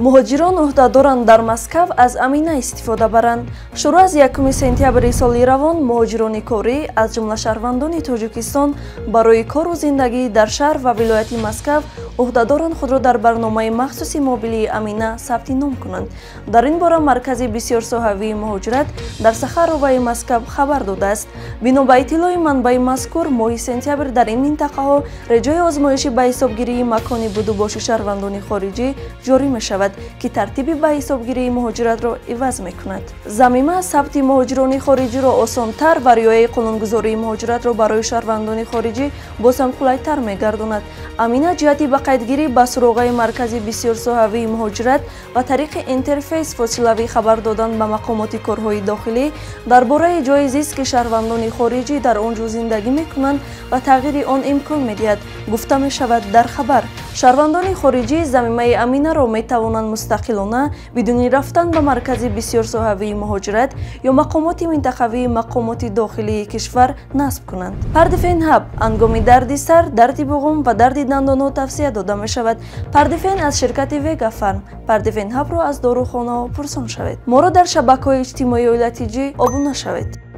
муҳоҷирон ӯҳдадоранд дар Москав аз амина истифода баранд. Шурӯъ аз 1 сентябри соли равон муҳоҷирони корӣ аз ҷумла шаҳрвандони Тоҷикистон барои кору зиндагӣ дар шаҳр ва вилояти Москав ӯҳдадоранд худро дар барномаи махсуси мобилии амина сабти ном кунанд. Дар ин бора маркази бисёрсоҳавии муҳоҷират дар Сахароваи Москав хабар додааст. Бино ба иттилои манбаи мазкур, моҳи сентябр дар ин минтақаҳо реҷаи озмоиши ба ҳисобгирии макони будубоши шаҳрвандони хориҷӣ ҷорӣ мешавад, ки тартиби ба ҳисобгирии муҳоҷиратро иваз мекунад. Замима сабти муҳоҷирони хориҷиро осонтар ва риояи қонунгузории муҳоҷиратро барои шаҳрвандони хориҷӣ бозам қулайтар мегардонад. Амина ҷиҳати ба қайдгирӣ ба суроғаи маркази бисёрсоҳавии муҳоҷират ва тариқи интерфейс фосилавӣ хабар додан ба мақомоти корҳои дохилӣ дар бораи ҷои зист ки шаҳрвандони хориҷӣ дар он ҷо зиндагӣ мекунанд ва тағйири он имкон медиҳад, гуфта мешавад дар хабар. Шаҳрвандони хориҷӣ замимаи аминаро метавонанд мустақилона бидуни рафтан ба маркази бисёрсоҳавии муҳоҷират ё мақомоти минтақавии мақомоти дохилии кишвар насб кунанд. Пардифен ҳаб ҳангоми дарди сар, дарди буғум ва дарди дандонҳо тавсия дода мешавад. Пардифен аз ширкати Vega Farm. Пардифен ҳабро аз дорухонаҳо пурсон шавед. Моро дар шабакаҳои иҷтимоии оилати ҷӣ обуна шавед.